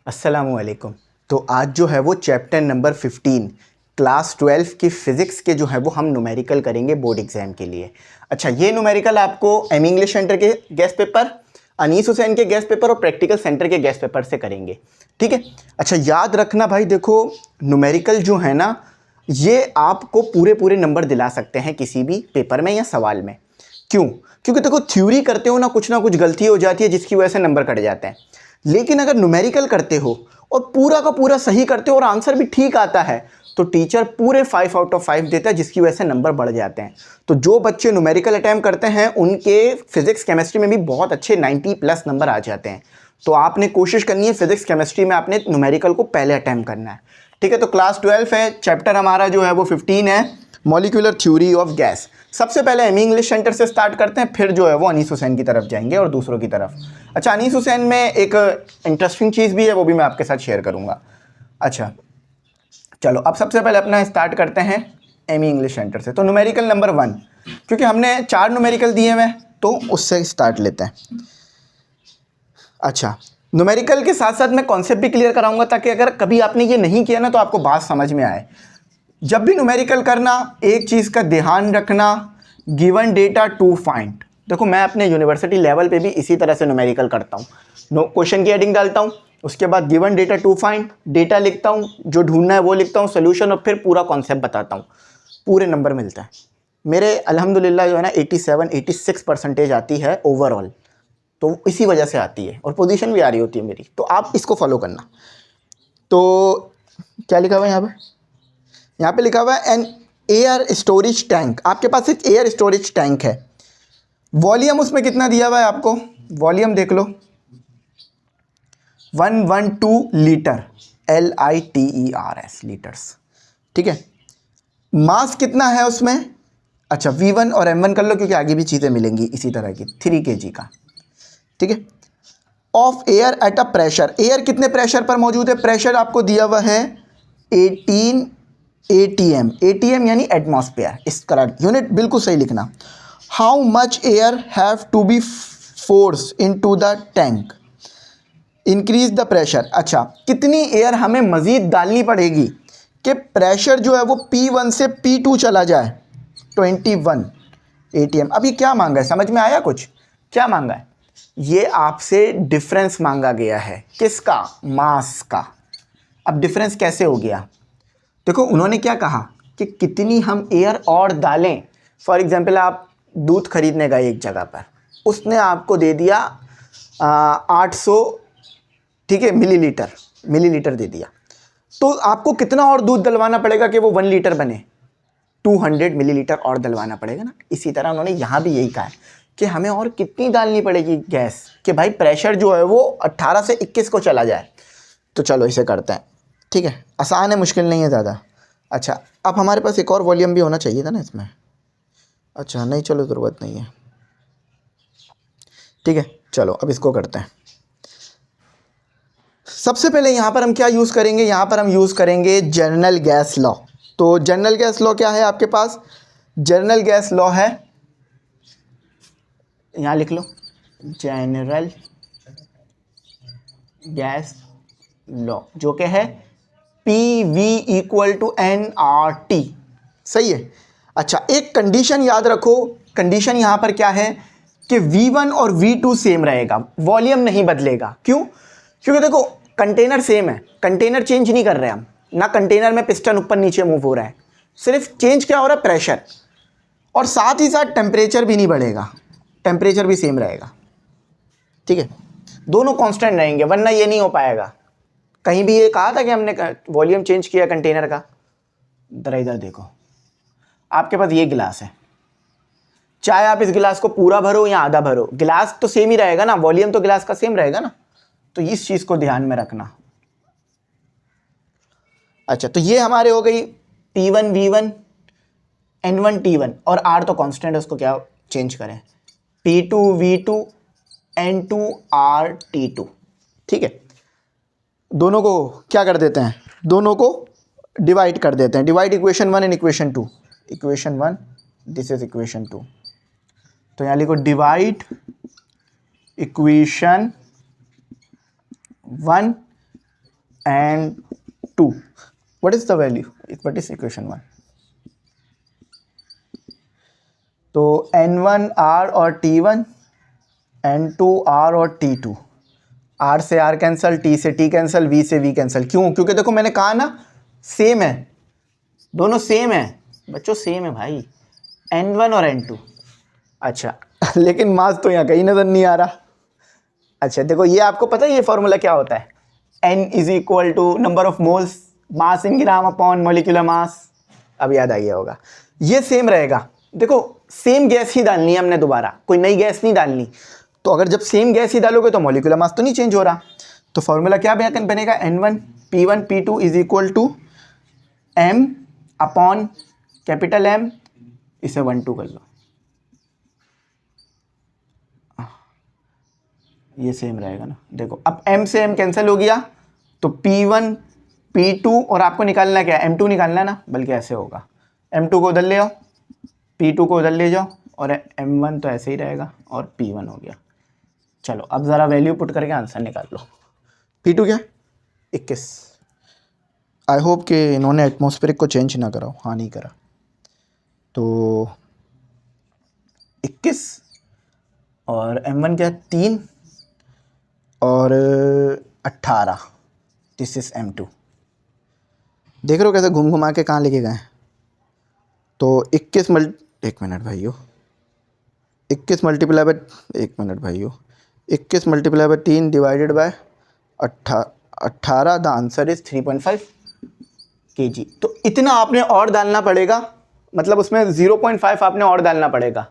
अस्सलामुअलैकुम। तो आज जो है वो चैप्टर नंबर 15 क्लास 12 की फ़िज़िक्स के जो है वो हम न्यूमेरिकल करेंगे बोर्ड एग्ज़ाम के लिए। अच्छा, ये न्यूमेरिकल आपको एम इंग्लिश सेंटर के गेस्ट पेपर, अनीस हुसैन के गेस्ट पेपर और प्रैक्टिकल सेंटर के गेस्ट पेपर से करेंगे, ठीक है। अच्छा, याद रखना भाई, देखो न्यूमेरिकल जो है ना, ये आपको पूरे पूरे नंबर दिला सकते हैं किसी भी पेपर में या सवाल में। क्यों? क्योंकि देखो थ्योरी करते हो ना कुछ गलती हो जाती है जिसकी वजह से नंबर कट जाते हैं। लेकिन अगर न्यूमेरिकल करते हो और पूरा का पूरा सही करते हो और आंसर भी ठीक आता है तो टीचर पूरे 5 आउट ऑफ 5 देता है, जिसकी वजह से नंबर बढ़ जाते हैं। तो जो बच्चे न्यूमेरिकल अटैम्प्ट करते हैं उनके फिजिक्स केमिस्ट्री में भी बहुत अच्छे 90+ नंबर आ जाते हैं। तो आपने कोशिश करनी है फिजिक्स केमिस्ट्री में आपने न्यूमेरिकल को पहले अटैम्प्ट करना है, ठीक है। तो क्लास 12 है, चैप्टर हमारा जो है वो 15 है, मॉलिक्यूलर थ्योरी ऑफ गैस। सबसे पहले एम इंग्लिश सेंटर से स्टार्ट करते हैं, फिर जो है वो अनीस हुसैन की तरफ जाएंगे और दूसरों की तरफ। अच्छा, अनीस हुसैन में एक इंटरेस्टिंग चीज़ भी है, वो भी मैं आपके साथ शेयर करूंगा। अच्छा चलो, अब सबसे पहले अपना स्टार्ट करते हैं एम इंग्लिश सेंटर से। तो न्यूमेरिकल नंबर 1, क्योंकि हमने 4 न्यूमेरिकल दिए हुए हैं तो उससे स्टार्ट लेते हैं। अच्छा, न्यूमेरिकल के साथ साथ मैं कॉन्सेप्ट भी क्लियर कराऊंगा ताकि अगर कभी आपने ये नहीं किया ना तो आपको बात समझ में आए। जब भी न्यूमेरिकल करना, एक चीज़ का ध्यान रखना, गिवन डेटा टू फाइंड। देखो मैं अपने यूनिवर्सिटी लेवल पे भी इसी तरह से न्यूमेरिकल करता हूँ। क्वेश्चन की हेडिंग डालता हूँ, उसके बाद given data to find, data लिखता हूँ, जो ढूंढना है वो लिखता हूँ, सोल्यूशन, और फिर पूरा कॉन्सेप्ट बताता हूँ। पूरे नंबर मिलता है मेरे अल्हम्दुलिल्लाह जो है ना 87-86% आती है ओवरऑल। तो इसी वजह से आती है और पोजीशन भी आ रही होती है मेरी, तो आप इसको फॉलो करना। तो क्या लिखा हुआ है यहाँ पे लिखा हुआ है एन एयर स्टोरेज टैंक। आपके पास एक एयर स्टोरेज टैंक है, वॉल्यूम उसमें कितना दिया हुआ है आपको, वॉल्यूम देख लो, 112 लीटर, LITERS लीटर्स, ठीक है। मास कितना है उसमें, अच्छा V1 और M1 कर लो क्योंकि आगे भी चीज़ें मिलेंगी इसी तरह की, 3 kg का, ठीक है। Of air at a pressure, air कितने प्रेशर पर मौजूद है, प्रेशर आपको दिया हुआ है 18 ATM, ATM यानी एटमॉस्फेयर, इसका यूनिट बिल्कुल सही लिखना। How much air have to be force into the tank, increase the pressure. अच्छा, कितनी एयर हमें मज़ीद डालनी पड़ेगी कि प्रेशर जो है वो P1 से P2 चला जाए, 21 ATM। अब ये क्या मांगा है, समझ में आया कुछ, क्या मांगा है? ये आपसे डिफरेंस मांगा गया है, किसका, मास का। अब डिफरेंस कैसे हो गया, देखो उन्होंने क्या कहा कि कितनी हम एयर और डालें। फॉर एग्जांपल आप दूध खरीदने गए एक जगह पर, उसने आपको दे दिया 800, ठीक है, मिलीलीटर दे दिया, तो आपको कितना और दूध डलवाना पड़ेगा कि वो 1 लीटर बने, 200 मिलीलीटर और डलवाना पड़ेगा ना। इसी तरह उन्होंने यहाँ भी यही कहा है कि हमें और कितनी डालनी पड़ेगी गैस कि भाई प्रेशर जो है वो 18 से 21 को चला जाए। तो चलो इसे करते हैं, ठीक है, आसान है, मुश्किल नहीं है ज़्यादा। अच्छा, अब हमारे पास एक और वॉल्यूम भी होना चाहिए था ना इसमें, अच्छा नहीं, चलो ज़रूरत नहीं है, ठीक है। चलो अब इसको करते हैं। सबसे पहले यहाँ पर हम क्या यूज़ करेंगे, यहाँ पर हम यूज़ करेंगे जनरल गैस लॉ। तो जनरल गैस लॉ क्या है आपके पास, जनरल गैस लॉ है, यहाँ लिख लो, जनरल गैस लॉ, जो कि है PV = nRT, सही है। अच्छा, एक कंडीशन याद रखो, कंडीशन यहाँ पर क्या है कि V1 और V2 सेम रहेगा, वॉल्यूम नहीं बदलेगा। क्यों? क्योंकि देखो कंटेनर सेम है, कंटेनर चेंज नहीं कर रहे हम ना, कंटेनर में पिस्टन ऊपर नीचे मूव हो रहा है, सिर्फ चेंज क्या हो रहा है, प्रेशर, और साथ ही साथ टेम्परेचर भी नहीं बढ़ेगा, टेम्परेचर भी सेम रहेगा, ठीक है। दोनों कांस्टेंट रहेंगे, वरना ये नहीं हो पाएगा। कहीं भी ये कहा था कि हमने वॉल्यूम चेंज किया कंटेनर का? जरा इधर देखो, आपके पास ये गिलास है, चाहे आप इस गिलास को पूरा भरो या आधा भरो, गिलास तो सेम ही रहेगा ना, वॉल्यूम तो गिलास का सेम रहेगा ना, तो इस चीज को ध्यान में रखना। अच्छा, तो ये हमारे हो गई P1 V1, N1 T1, और R तो कांस्टेंट है, उसको क्या चेंज करें, P2 V2, N2 R T2, ठीक है। दोनों को क्या कर देते हैं, दोनों को डिवाइड कर देते हैं, divide equation 1 and equation 2, equation 1 this is equation 2, तो यहाँ लिखो divide equation 1 and 2. What is the value? What is equation 1? तो N1 R और T1, N2 R और T2, R से R कैंसिल, T से T कैंसिल, V से V cancel. क्यों? क्योंकि देखो मैंने कहा ना सेम है, दोनों सेम है बच्चों, सेम है भाई, N1 और N2। अच्छा लेकिन मास तो यहाँ कहीं नज़र नहीं आ रहा। अच्छा देखो ये आपको पता है ये फॉर्मूला क्या होता है? N is equal to number of moles mass in gram upon molecular mass. अब याद आ गया होगा, ये सेम रहेगा। देखो सेम गैस ही डालनी है हमने, दोबारा कोई नई गैस नहीं डालनी। तो अगर जब सेम गैस ही डालोगे तो मोलिकुलर मास तो नहीं चेंज हो रहा। तो फॉर्मूला क्या बनेगा? N1 P1 P2 is equal to M upon capital M, इसे 1 2 कर लो, ये सेम रहेगा ना। देखो अब M से M कैंसिल हो गया, तो P1 P2 और आपको निकालना क्या है? M2 निकालना है ना, बल्कि ऐसे होगा, M2 को उधर ले आओ, P2 को उधर ले जाओ, और M1 तो ऐसे ही रहेगा और P1 हो गया। चलो अब ज़रा वैल्यू पुट करके आंसर निकाल लो। P2 क्या? 21। आई होप कि इन्होंने एटमॉस्फेरिक को चेंज ना करा हो। हाँ नहीं करा। तो 21 और M1 क्या? 3 और 18। This is M2। देख रहे हो कैसे घूम घुमा के कहाँ लेके गए? तो 21 भाइयों, 21 multiply by 21 multiply by 3 divided by 18। The answer is 3.5 kg। तो इतना आपने और डालना पड़ेगा, मतलब उसमें 0.5 आपने और डालना पड़ेगा,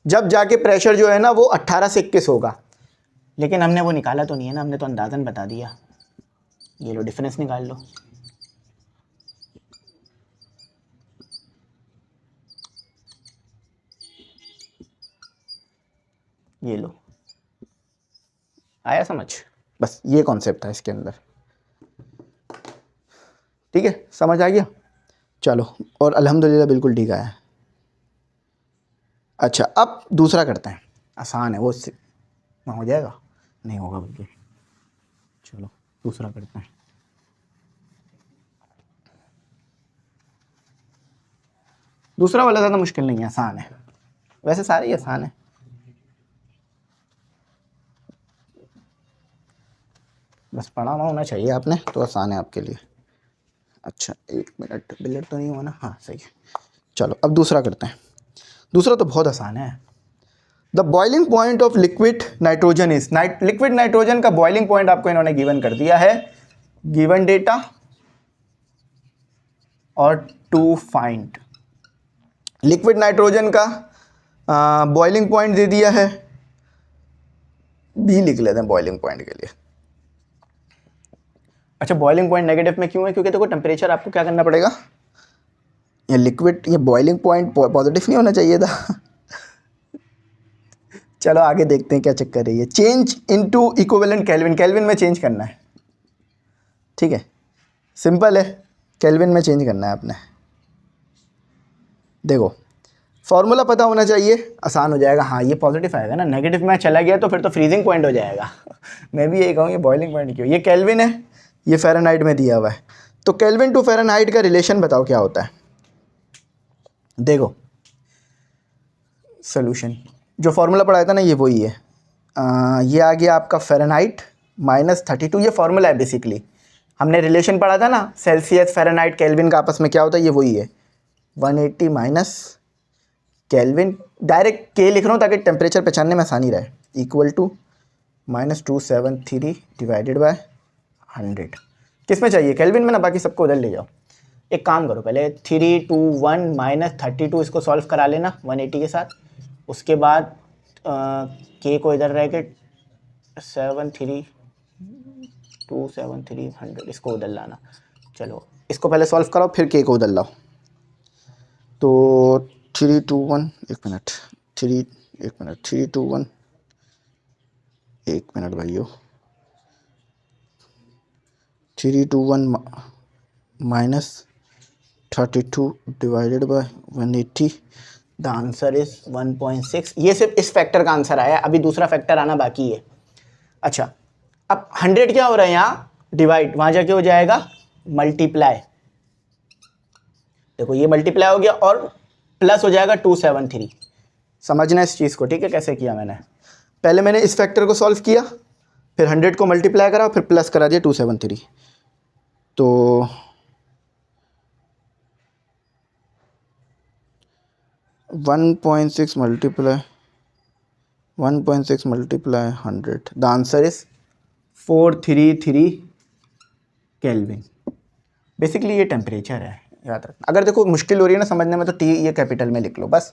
जब जाके प्रेशर जो है ना वो 18 से 21 होगा। लेकिन हमने वो निकाला तो नहीं है ना, हमने तो अंदाज़न बता दिया। ये लो डिफरेंस निकाल लो। ये लो, आया समझ? बस ये कॉन्सेप्ट था इसके अंदर। ठीक है, समझ आ गया? चलो, और अल्हम्दुलिल्लाह बिल्कुल ठीक आया। अच्छा अब दूसरा करते हैं, आसान है वो, हो जाएगा, नहीं होगा बल्कि। चलो दूसरा करते हैं। दूसरा वाला ज़्यादा मुश्किल नहीं है, आसान है, वैसे सारे ही आसान है। बस पढ़ा हुआ होना चाहिए आपने, तो आसान है आपके लिए। अच्छा 1 मिनट, बिल्लेट तो नहीं हुआ ना? हाँ सही है। चलो अब दूसरा करते हैं। दूसरा तो बहुत आसान है। The boiling point of liquid nitrogen is, liquid nitrogen का बॉइलिंग पॉइंट आपको इन्होंने गिवन कर दिया है, गिवन डेटा और टू फाइंड। लिक्विड नाइट्रोजन का बॉइलिंग पॉइंट दे दिया है, बी लिख लेते हैं बॉइलिंग पॉइंट के लिए। अच्छा बॉइलिंग पॉइंट नेगेटिव में क्यों है? क्योंकि देखो टेम्परेचर आपको क्या करना पड़ेगा, ये लिक्विड, ये बॉइलिंग पॉइंट पॉजिटिव नहीं होना चाहिए था। चलो आगे देखते हैं क्या चक्कर है ये। Change into equivalent kelvin, kelvin में चेंज करना है। ठीक है, सिंपल है, केल्विन में चेंज करना है आपने। देखो फॉर्मूला पता होना चाहिए, आसान हो जाएगा। हाँ ये पॉजिटिव आएगा ना, नेगेटिव में चला गया तो फिर तो फ्रीजिंग पॉइंट हो जाएगा। मैं भी यही कहूँ, ये बॉइलिंग पॉइंट क्यों? ये केल्विन है, ये फ़ारेनहाइट में दिया हुआ है। तो केल्विन टू फ़ारेनहाइट का रिलेशन बताओ क्या होता है? देखो सोल्यूशन, जो फॉर्मूला पढ़ाया था ना ये वही है। ये आ गया आपका फ़ारेनहाइट -32, ये फॉर्मूला है बेसिकली। हमने रिलेशन पढ़ा था ना सेल्सियस फ़ारेनहाइट केल्विन का आपस में क्या होता है, ये वही है। 180 माइनस केल्विन, डायरेक्ट के लिख रहा हूँ ताकि टेम्परेचर पहचानने में आसानी रहे, इक्वल टू -273 डिवाइडेड बाय 100। किस में चाहिए? केल्विन में ना, बाकी सबको उधर ले जाओ। एक काम करो, पहले 321 - 32 इसको सॉल्व करा लेना 180 के साथ। उसके बाद के को इधर रह के 73273 इसको उधर लाना। चलो इसको पहले सॉल्व करो, फिर के को उधर लाओ। तो 321, एक मिनट 321, एक मिनट भाइयों, 321 minus 32 divided by 180, the answer is 1.6। ये सिर्फ इस फैक्टर का आंसर आया, अभी दूसरा फैक्टर आना बाकी है। अच्छा अब 100 क्या हो रहा है यहाँ, डिवाइड, वहाँ जाके हो जाएगा मल्टीप्लाई। देखो ये मल्टीप्लाई हो गया और प्लस हो जाएगा 273। समझना इस चीज़ को, ठीक है, कैसे किया मैंने। पहले मैंने इस फैक्टर को सॉल्व किया, फिर 100 को मल्टीप्लाई करा, फिर प्लस करा दिया 273। तो 1.6 multiply 100, the answer is 433 kelvin. Basically ये टेम्परेचर है, याद रखना। अगर देखो मुश्किल हो रही है ना समझने में तो टी ये कैपिटल में लिख लो बस।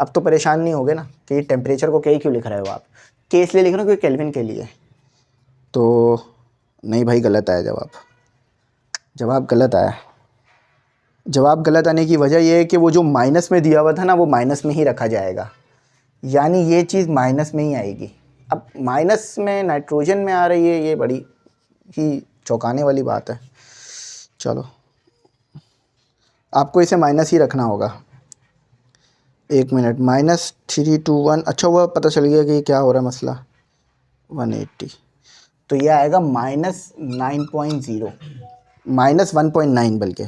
अब तो परेशान नहीं होगे ना कि टेम्परेचर को के क्यों लिख रहे हो आप, के इसलिए लिख रहे हो क्योंकि केल्विन के लिए। तो नहीं भाई, गलत आया जवाब गलत आया। जवाब गलत आने की वजह यह है कि वो जो माइनस में दिया हुआ था ना, वो माइनस में ही रखा जाएगा, यानी ये चीज़ माइनस में ही आएगी। अब माइनस में नाइट्रोजन में आ रही है, ये बड़ी ही चौंकाने वाली बात है। चलो आपको इसे माइनस ही रखना होगा। 1 मिनट, -321। अच्छा हुआ पता चल गया कि क्या हो रहा है मसला। 180, तो ये आएगा -9.0, -1.9, बल्कि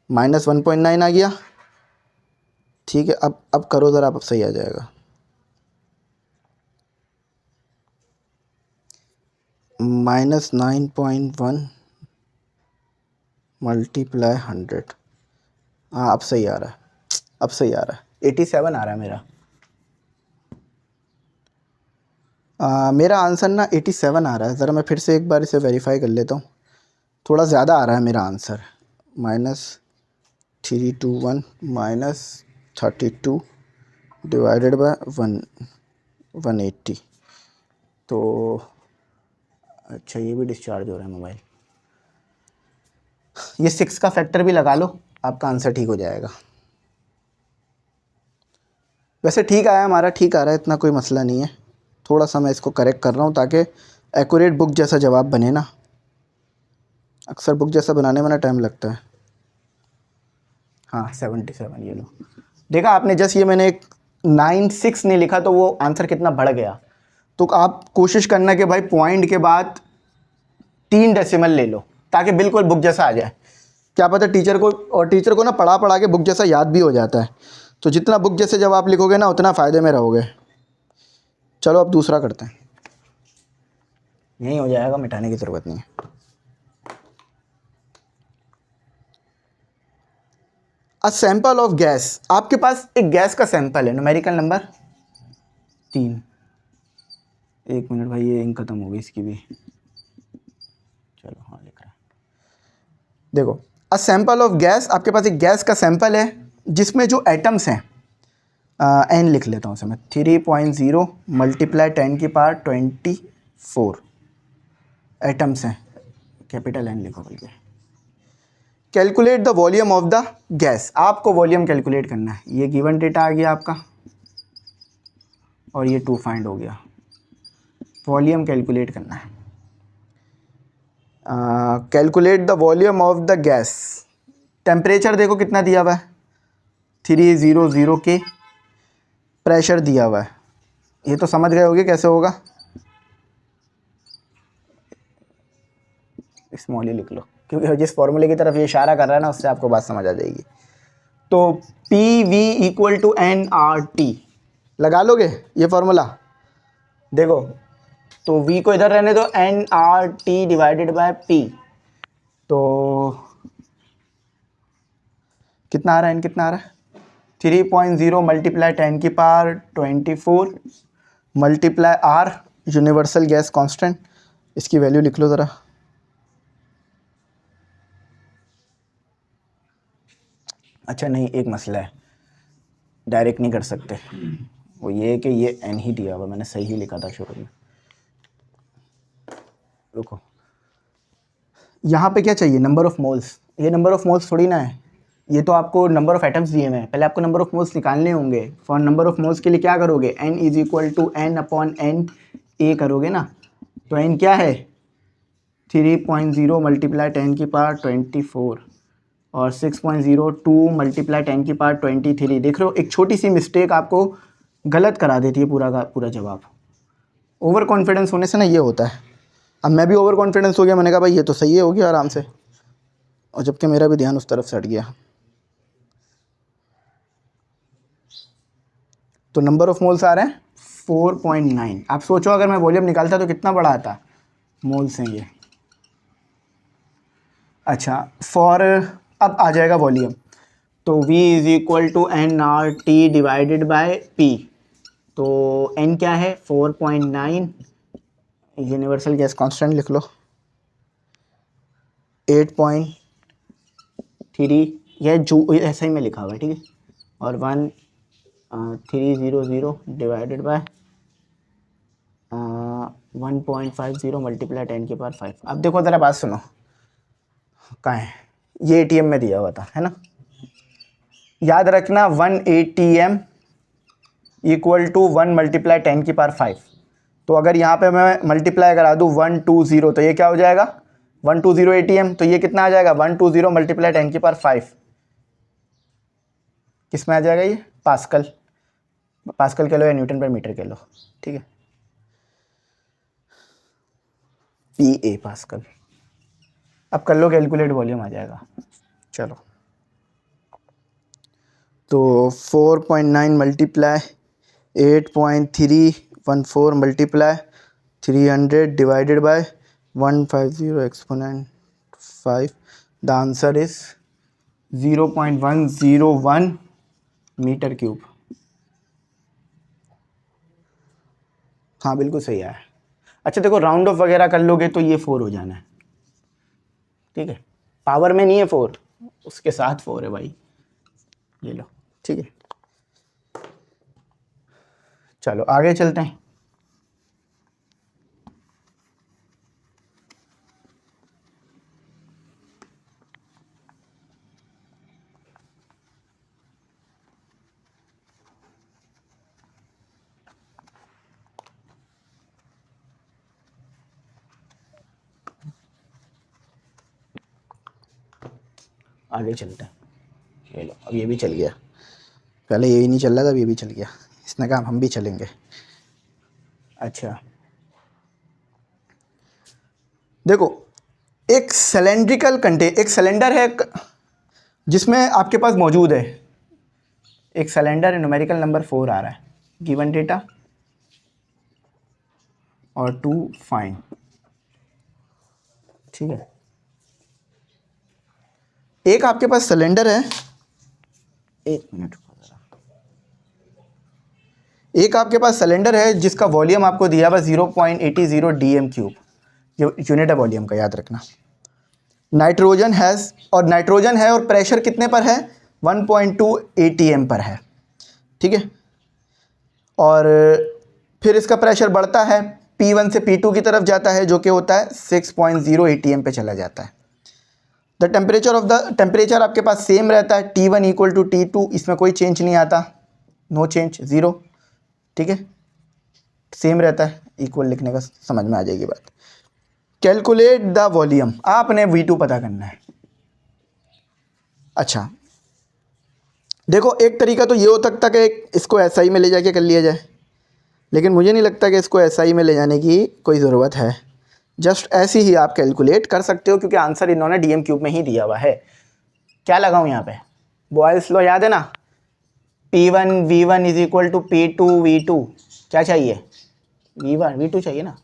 -1.9 आ गया। ठीक है, अब करो ज़रा, अब सही आ जाएगा। -9.1 मल्टीप्लाई 100। हाँ अब सही आ रहा है, अब सही आ रहा है। 87 आ रहा है मेरा। मेरा आंसर ना 87 आ रहा है। ज़रा मैं फिर से एक बार इसे वेरीफाई कर लेता हूँ। थोड़ा ज़्यादा आ रहा है मेरा आंसर। -321 -32 divided by 180। तो अच्छा, ये भी डिस्चार्ज हो रहा है मोबाइल। ये 6 का फैक्टर भी लगा लो, आपका आंसर ठीक हो जाएगा। वैसे ठीक आया हमारा, ठीक आ रहा है, इतना कोई मसला नहीं है। थोड़ा सा मैं इसको करेक्ट कर रहा हूँ ताकि एक्यूरेट बुक जैसा जवाब बने ना। अक्सर बुक जैसा बनाने में ना टाइम लगता है। हाँ 77, ये लो। देखा आपने, जस्ट ये मैंने एक 96 नहीं लिखा तो वो आंसर कितना बढ़ गया। तो आप कोशिश करना कि भाई पॉइंट के बाद 3 डेसिमल ले लो ताकि बिल्कुल बुक जैसा आ जाए। क्या पता टीचर को ना पढ़ा के बुक जैसा याद भी हो जाता है। तो जितना बुक जैसे जब आप लिखोगे ना उतना फ़ायदे में रहोगे। चलो अब दूसरा करते हैं। यही हो जाएगा, मिटाने की ज़रूरत नहीं है। अ सैंपल ऑफ गैस, आपके पास एक गैस का सैंपल है, न्यूमेरिकल नंबर 3। 1 मिनट भाई, ये इंक खत्म हो गई इसकी भी। चलो हाँ लिख रहा है। देखो, अ सैंपल ऑफ गैस, आपके पास एक गैस का सैंपल है जिसमें जो एटम्स हैं, एन लिख लेता हूँ उसे मैं, 3.0 मल्टीप्लाई 10⁻24 एटम्स हैं, कैपिटल एन लिखो बल्कि। Calculate the volume of the gas, आपको वॉल्यूम कैलकुलेट करना है। ये गिवन डेटा आ गया आपका और ये 2 फाइंड हो गया। वॉल्यूम कैलकुलेट करना है। Calculate the volume of the gas. Temperature देखो कितना दिया हुआ है, 300 के। प्रेशर दिया हुआ है, ये तो समझ गए होगे कैसे होगा। स्मॉल ही लिख लो क्योंकि जिस फॉर्मूले की तरफ ये इशारा कर रहा है ना उससे आपको बात समझ आ जाएगी। तो PV = NRT लगा लोगे ये फॉर्मूला। देखो तो V को इधर रहने दो, NRT डिवाइडेड बाय P। तो कितना आ रहा है, कितना आ रहा है, 3.0 multiply 10⁻24 multiply R, universal gas constant. इसकी वैल्यू लिख लो ज़रा। अच्छा नहीं, एक मसला है, डायरेक्ट नहीं कर सकते। वो ये है कि ये n ही दिया हुआ, मैंने सही ही लिखा था शुरू में। रुको, यहाँ पे क्या चाहिए, नंबर ऑफ़ मोल्स। ये नंबर ऑफ़ मोल्स थोड़ी ना है, ये तो आपको नंबर ऑफ़ एटम्स दिए हुए हैं। पहले आपको नंबर ऑफ़ मोल्स निकालने होंगे। फॉर नंबर ऑफ़ मोल्स के लिए क्या करोगे, n = n/n करोगे ना। तो n क्या है, 3.0 मल्टीप्लाई 10⁻24 और 6.02 मल्टीप्लाई 10⁻23। देख रहे हो, एक छोटी सी मिस्टेक आपको गलत करा देती है पूरा का पूरा जवाब। ओवर कॉन्फिडेंस होने से ना ये होता है। अब मैं भी ओवर कॉन्फिडेंस हो गया, मैंने कहा भाई ये तो सही है, हो गया आराम से, और जबकि मेरा भी ध्यान उस तरफ से हट गया। तो नंबर ऑफ मोल्स आ रहे हैं 4.9। आप सोचो अगर मैं वॉल्यूम निकालता तो कितना बड़ा आता, मोल्स हैं ये। अच्छा फॉर, अब आ जाएगा वॉल्यूम, तो V is equal to nRT divided by P। तो N क्या है 4.9, यूनिवर्सल गैस कांस्टेंट लिख लो 8.3, यह जो ऐसा ही में लिखा हुआ है, ठीक है, और 1300 डिवाइडेड बाय 1.50 मल्टीप्लाई 10⁵। अब देखो ज़रा बात सुनो, कहाँ है ये, ATM में दिया हुआ था, है ना, याद रखना 1 ATM इक्वल टू 1 मल्टीप्लाई 10⁵। तो अगर यहाँ पे मैं मल्टीप्लाई करा दूँ 120, तो ये क्या हो जाएगा 120 ATM, तो ये कितना आ जाएगा 120 मल्टीप्लाई 10⁵। किस में आ जाएगा ये, पास्कल, पास्कल के लो या न्यूटन पर मीटर के लो, ठीक है, PA पास्कल। अब कर लो कैलकुलेट, वॉल्यूम आ जाएगा। चलो तो 4.9 multiply 8.314 multiply 300 divided by 150 exponent 5, the answer is 0.101 metre cube. हाँ बिल्कुल सही आया। अच्छा देखो राउंड ऑफ वगैरह कर लोगे तो ये 4 हो जाना है, ठीक है, पावर में नहीं है 4, उसके साथ 4 है भाई, ये लो, ठीक है। चलो आगे चलते हैं। आगे चलते हैं, ये लो, अब ये भी चल गया, पहले ये भी नहीं चल रहा था, अब ये भी चल गया, इसने कहा हम भी चलेंगे। अच्छा देखो, एक सिलेंड्रिकल एक सिलेंडर है जिसमें आपके पास मौजूद है एक सिलेंडर है, न्यूमेरिकल नंबर 4 आ रहा है, गिवन डेटा और टू फाइंड, ठीक है। एक आपके पास सिलेंडर है, एक मिनट, एक आपके पास सिलेंडर है जिसका वॉल्यूम आपको दिया हुआ 0.80 DM³, ये यूनिट है वॉल्यूम का, याद रखना। नाइट्रोजन हैज़, और नाइट्रोजन है और प्रेशर कितने पर है 1.2 ATM पर है, ठीक है। और फिर इसका प्रेशर बढ़ता है, P1 से P2 की तरफ जाता है, जो कि होता है 6.0 ATM पे चला जाता है। द टेम्परेचर आपके पास सेम रहता है, T1 इक्वल टू T2, इसमें कोई चेंज नहीं आता, नो चेंज, ज़ीरो, ठीक है, सेम रहता है, इक्वल लिखने का समझ में आ जाएगी बात। कैलकुलेट द वॉल्यूम, आपने V2 पता करना है। अच्छा देखो, एक तरीका तो ये हो सकता है कि इसको SI में ले जाके कर लिया जाए, लेकिन मुझे नहीं लगता कि इसको SI में ले जाने की कोई ज़रूरत है, जस्ट ऐसी ही आप कैलकुलेट कर सकते हो, क्योंकि आंसर इन्होंने DM³ में ही दिया हुआ है। क्या लगाऊं यहाँ पे, बॉयल्स लॉ याद है ना, P1 V1 is equal to P2 V2, क्या चाहिए V1 V2 चाहिए ना,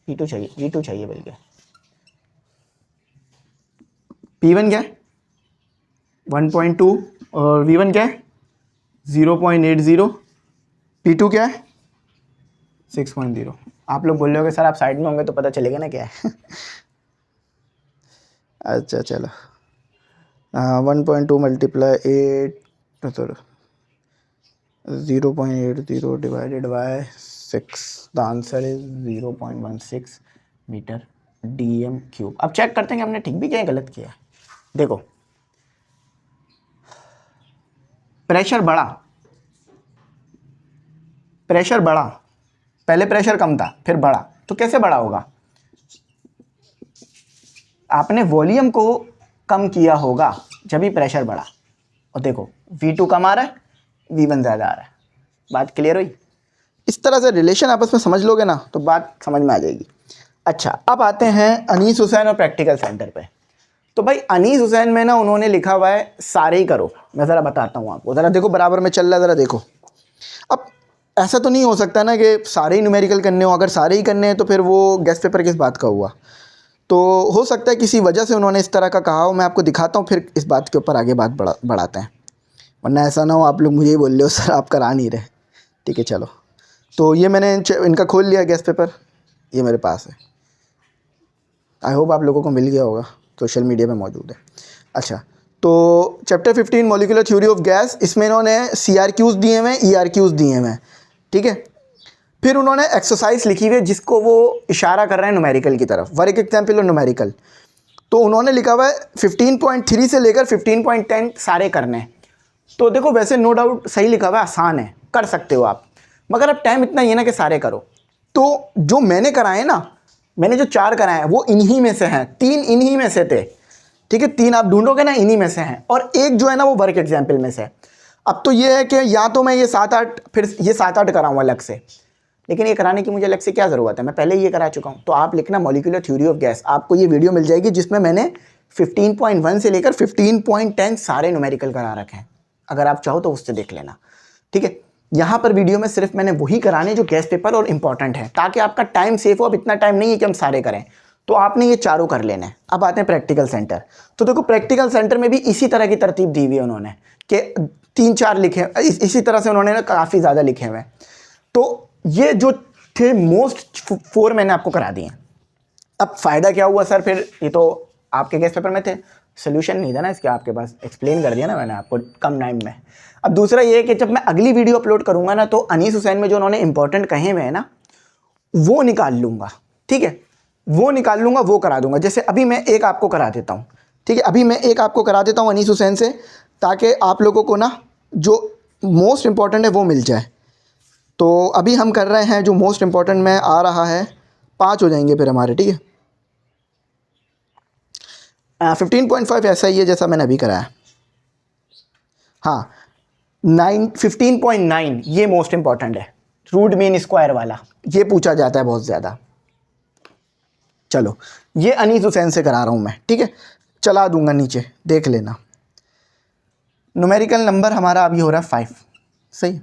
P2 चाहिए, V2 चाहिए बल्कि, P1 क्या है 1.2 और V1 क्या है 0.80, P2 क्या है 6.0। आप लोग बोल रहे हो कि सर आप साइड में होंगे तो पता चलेगा ना क्या है अच्छा चलो, 1.2 multiply 8 sorry 0.80 divided by 6, the answer is 0.16 metre DM³। अब चेक करते हैं कि हमने ठीक भी किया है गलत किया है। देखो प्रेशर बढ़ा, प्रेशर बढ़ा, पहले प्रेशर कम था फिर बढ़ा, तो कैसे बढ़ा होगा, आपने वॉल्यूम को कम किया होगा जब भी प्रेशर बढ़ा। और देखो V2 कम आ रहा है, V1 ज़्यादा आ रहा है, बात क्लियर हुई। इस तरह से रिलेशन आपस में समझ लोगे ना तो बात समझ में आ जाएगी। अच्छा, अब आते हैं अनीस हुसैन और प्रैक्टिकल सेंटर पे। तो भाई अनीस हुसैन में ना उन्होंने लिखा हुआ है सारे ही करो। मैं ज़रा बताता हूँ आपको, ज़रा देखो बराबर में चल रहा है, ज़रा देखो। अब ऐसा तो नहीं हो सकता ना कि सारे ही न्यूमेरिकल करने हो, अगर सारे ही करने हैं तो फिर वो गेस्ट पेपर किस बात का हुआ। तो हो सकता है किसी वजह से उन्होंने इस तरह का कहा हो, मैं आपको दिखाता हूँ, फिर इस बात के ऊपर आगे बात बढ़ाते हैं, वरना ऐसा ना हो आप लोग मुझे ही बोल रहे हो सर आप करा नहीं रहे। ठीक है चलो, तो ये मैंने इनका खोल लिया गेस्ट पेपर, ये मेरे पास है। आई होप आप लोगों को मिल गया होगा, सोशल मीडिया पे मौजूद है। अच्छा, तो chapter 15 molecular theory of gas, इसमें इन्होंने CRQs दिए हुए हैं, ERQs दिए हुए हैं। ठीक है, फिर उन्होंने एक्सरसाइज लिखी हुई है जिसको वो इशारा कर रहे हैं न्यूमेरिकल की तरफ, वर्क एग्जाम्पल और न्यूमेरिकल। तो उन्होंने लिखा हुआ है 15.3 से लेकर 15.10 सारे करने हैं। तो देखो वैसे नो डाउट सही लिखा हुआ है, आसान है, कर सकते हो आप, मगर अब टाइम इतना ही है ना कि सारे करो। तो जो मैंने कराए ना, मैंने जो 4 कराए हैं वो इन्हीं में से हैं, 3 इन्हीं में से थे। ठीक है, 3 आप ढूंढोगे ना इन्हीं में से हैं, और एक जो है ना वो वर्क एग्जाम्पल में से है। अब तो ये है कि या तो मैं ये 7-8 फिर ये 7-8 कराऊँ अलग से, लेकिन ये कराने की मुझे अलग से क्या ज़रूरत है, मैं पहले ही ये करा चुका हूँ। तो आप लिखना मॉलिक्यूलर थ्योरी ऑफ गैस, आपको ये वीडियो मिल जाएगी जिसमें मैंने 15.1 से लेकर 15.10 सारे न्यूमेरिकल करा रखे हैं, अगर आप चाहो तो उससे देख लेना। ठीक है, यहाँ पर वीडियो में सिर्फ मैंने वही कराने जो गेस्ट पेपर और इंपॉर्टेंट है, ताकि आपका टाइम सेफ हो। अब इतना टाइम नहीं है कि हम सारे करें, तो आपने ये चारों कर लेना है। अब आते हैं प्रैक्टिकल सेंटर। तो देखो प्रैक्टिकल सेंटर में भी इसी तरह की तरतीब दी हुई है उन्होंने कि 3-4 लिखे, इसी तरह से उन्होंने ना काफ़ी ज़्यादा लिखे हुए हैं। तो ये जो थे मोस्ट 4 मैंने आपको करा दिए। अब फ़ायदा क्या हुआ सर, फिर ये तो आपके गेस्ट पेपर में थे, सोल्यूशन नहीं था ना इसके आपके पास, एक्सप्लेन कर दिया ना मैंने आपको कम टाइम में। अब दूसरा ये है कि जब मैं अगली वीडियो अपलोड करूँगा ना, तो अनीस हुसैन में जो उन्होंने इंपॉर्टेंट कहे हुए हैं ना वो निकाल लूँगा। ठीक है, वो निकाल लूँगा, वो करा दूँगा। जैसे अभी मैं एक आपको करा देता हूँ। ठीक है, अभी मैं एक आपको करा देता हूँ अनीस हुसैन से, ताकि आप लोगों को ना जो मोस्ट इंपॉर्टेंट है वो मिल जाए। तो अभी हम कर रहे हैं जो मोस्ट इंपॉर्टेंट में आ रहा है, 5 हो जाएंगे फिर हमारे। ठीक है, 15.5 ऐसा ही है जैसा मैंने अभी कराया। हाँ, 15.9 ये मोस्ट इंपॉर्टेंट है, रूट मीन स्क्वायर वाला, ये पूछा जाता है बहुत ज़्यादा। चलो, ये अनीस हुसैन से करा रहा हूँ मैं। ठीक है, चला दूंगा नीचे, देख लेना। न्यूमेरिकल नंबर हमारा अभी हो रहा है 5, सही।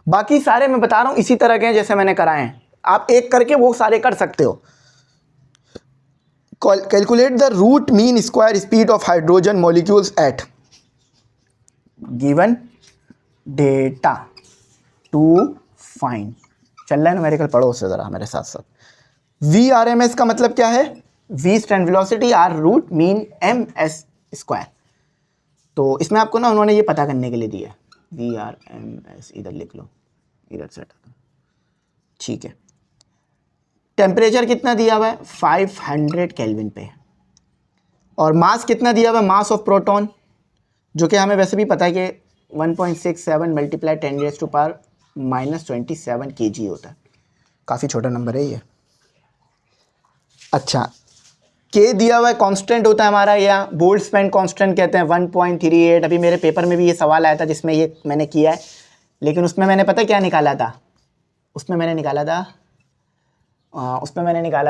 बाकी सारे मैं बता रहा हूँ इसी तरह के हैं जैसे मैंने कराए हैं, आप एक करके वो सारे कर सकते हो। Calculate the root mean square speed of hydrogen molecules at given data to find. चल रहा है न्यूमेरिकल, पढ़ो उससे ज़रा मेरे साथ साथ। VRMS का मतलब क्या है, V stand velocity, R root mean, M S square. तो इसमें आपको ना उन्होंने ये पता करने के लिए दिया है, VRMS इधर लिख लो, इधर से। ठीक है, टेम्परेचर कितना दिया हुआ है 500 केल्विन पे, और मास कितना दिया हुआ है, मास ऑफ प्रोटॉन, जो कि हमें वैसे भी पता है कि 1.67 मल्टीप्लाई 10⁻⁻27 kg होता है, काफ़ी छोटा नंबर है ये। अच्छा, K दिया हुआ है, कांस्टेंट होता है हमारा, या बोल्ट्जमैन कांस्टेंट कहते हैं, 1.38। अभी मेरे पेपर में भी ये सवाल आया था जिसमें ये मैंने किया है, लेकिन उसमें मैंने पता क्या निकाला था, उसमें मैंने निकाला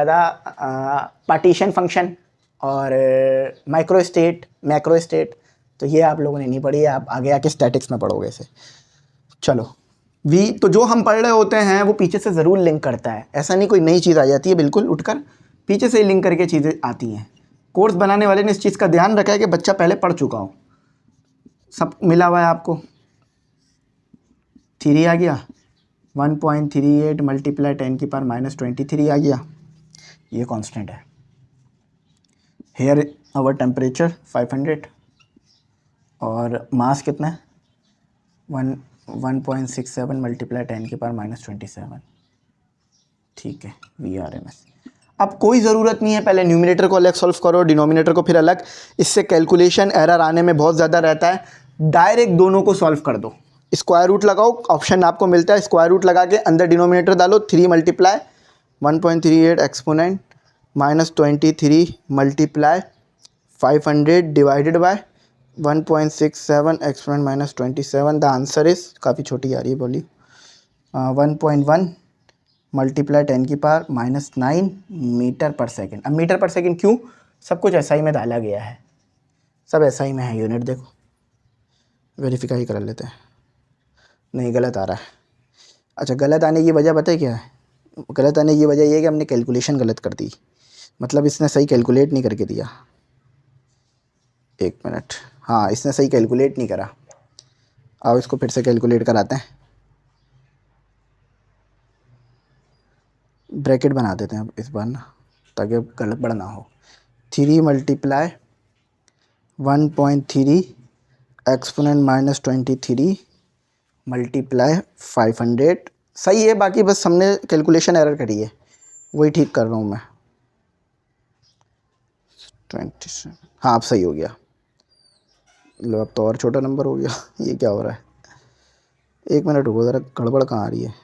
था पार्टीशन फंक्शन और माइक्रो स्टेट, मैक्रो स्टेट। तो ये आप लोगों ने नहीं पढ़ी है, आप आगे आके स्टैटिक्स में पढ़ोगे इसे। चलो, V तो जो हम पढ़ रहे होते हैं वो पीछे से ज़रूर लिंक करता है, ऐसा नहीं कोई नई चीज़ आ जाती है, बिल्कुल उठकर पीछे से लिंक करके चीज़ें आती हैं। कोर्स बनाने वाले ने इस चीज़ का ध्यान रखा है कि बच्चा पहले पढ़ चुका हो, सब मिला हुआ है आपको। 3 आ गया, 1.38 मल्टीप्लाई 10⁻⁻23 आ गया, ये कांस्टेंट है। हेयर आवर टेम्परेचर 500, और मास कितना है 1.67 मल्टीप्लाई 10⁻⁻27। ठीक है, VRMS। अब कोई ज़रूरत नहीं है पहले न्यूमिनेटर को अलग सॉल्व करो, डिनोमिनेटर को फिर अलग, इससे कैलकुलेशन एरर आने में बहुत ज़्यादा रहता है। डायरेक्ट दोनों को सॉल्व कर दो, स्क्वायर रूट लगाओ, ऑप्शन आपको मिलता है, स्क्वायर रूट लगा के अंदर डिनोमिनेटर डालो, 3 multiply 1.38 exponent -23 multiply 500 divided by 1.67 exponent -27। The answer is, काफ़ी छोटी आ रही है बोली, 1.1 मल्टीप्लाई 10⁻⁹ मीटर पर सेकेंड। अब मीटर पर सेकेंड क्यों? सब कुछ एसआई में डाला गया है, सब एसआई में है। यूनिट देखो, वेरीफाई कर लेते हैं। नहीं, गलत आ रहा है। अच्छा, गलत आने की वजह पता है क्या है? गलत आने की वजह ये है कि हमने कैलकुलेशन गलत कर दी, मतलब इसने सही कैलकुलेट नहीं करके दिया। एक मिनट, हाँ इसने सही कैलकुलेट नहीं करा। आओ इसको फिर से कैलकुलेट कराते हैं। ब्रैकेट बना देते हैं अब इस बार ना, ताकि अब गड़बड़ ना हो। 3 × 1.3 एक्सपोनेंट -23 मल्टीप्लाई 500। सही है, बाकी बस हमने कैलकुलेशन एरर करी है, वही ठीक कर रहा हूँ मैं। 27, हाँ अब सही हो गया। लो अब तो और छोटा नंबर हो गया। ये क्या हो रहा है? एक मिनट रुको ज़रा, गड़बड़ कहाँ आ रही है?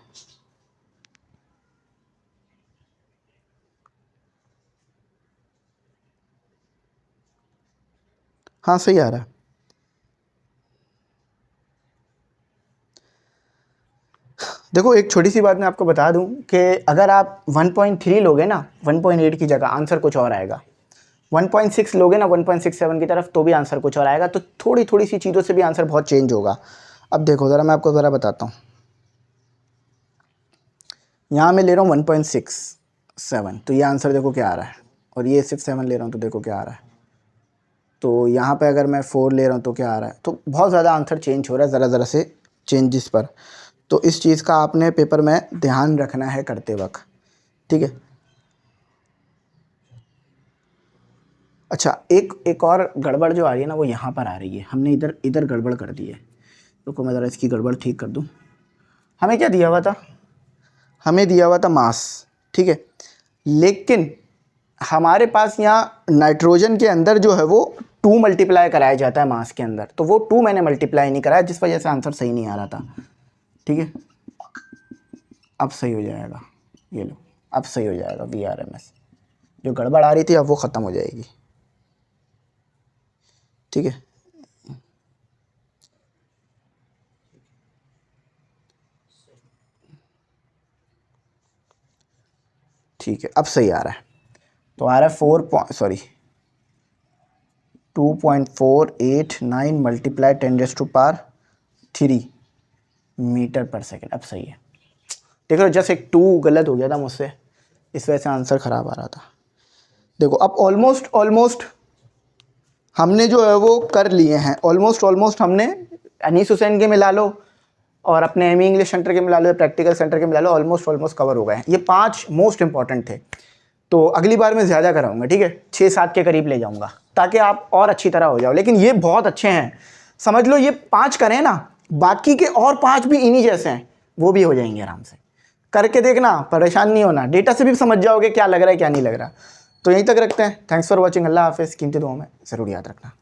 हाँ सही आ रहा है। देखो एक छोटी सी बात मैं आपको बता दूं कि अगर आप 1.3 लोगे ना 1.8 की जगह, आंसर कुछ और आएगा। 1.6 लोगे ना 1.67 की तरफ, तो भी आंसर कुछ और आएगा। तो थोड़ी थोड़ी सी चीज़ों से भी आंसर बहुत चेंज होगा। अब देखो ज़रा, मैं आपको ज़रा बताता हूँ। यहाँ मैं ले रहा हूँ 1.67, तो ये आंसर देखो क्या आ रहा है, और ये 6-7 ले रहा हूँ तो देखो क्या आ रहा है। तो यहाँ पे अगर मैं 4 ले रहा हूँ तो क्या आ रहा है। तो बहुत ज़्यादा आंसर चेंज हो रहा है ज़रा ज़रा से चेंजेस पर। तो इस चीज़ का आपने पेपर में ध्यान रखना है करते वक्त, ठीक है। अच्छा, एक और गड़बड़ जो आ रही है ना, वो यहाँ पर आ रही है। हमने इधर इधर गड़बड़ कर दी है। रुको मैं ज़रा इसकी गड़बड़ ठीक कर दूँ। हमें क्या दिया हुआ था? हमें दिया हुआ था मास, ठीक है। लेकिन हमारे पास यहाँ नाइट्रोजन के अंदर जो है वो 2 मल्टीप्लाई कराया जाता है मास के अंदर, तो वो 2 मैंने मल्टीप्लाई नहीं कराया, जिस वजह से आंसर सही नहीं आ रहा था, ठीक है। अब सही हो जाएगा, ये लो अब सही हो जाएगा। VRMS जो गड़बड़ आ रही थी अब वो ख़त्म हो जाएगी, ठीक है। ठीक है, अब सही आ रहा है। तो आ रहा है 2.489 मल्टीप्लाई 10⁻³ मीटर पर सेकेंड। अब सही है। देख लो, जस्ट एक 2 गलत हो गया था मुझसे, इस वजह से आंसर ख़राब आ रहा था। देखो अब ऑलमोस्ट हमने जो है वो कर लिए हैं। ऑलमोस्ट हमने अनीस हुसैन के मिला लो और अपने एमी इंग्लिश सेंटर के मिला लो, प्रैक्टिकल सेंटर के मिला लो, ऑलमोस्ट कवर हो गए हैं। ये 5 मोस्ट इंपॉर्टेंट थे। तो अगली बार मैं ज़्यादा कराऊंगा, ठीक है, 6-7 के करीब ले जाऊंगा, ताकि आप और अच्छी तरह हो जाओ। लेकिन ये बहुत अच्छे हैं, समझ लो ये 5 करें ना, बाकी के और 5 भी इन्हीं जैसे हैं, वो भी हो जाएंगे आराम से। करके देखना, परेशान नहीं होना, डेटा से भी समझ जाओगे क्या लग रहा है क्या नहीं लग रहा। तो यहीं तक रखते हैं। Thanks for watching. अल्लाह हाफिज़। कीमती दुआओं में ज़रूर याद रखना।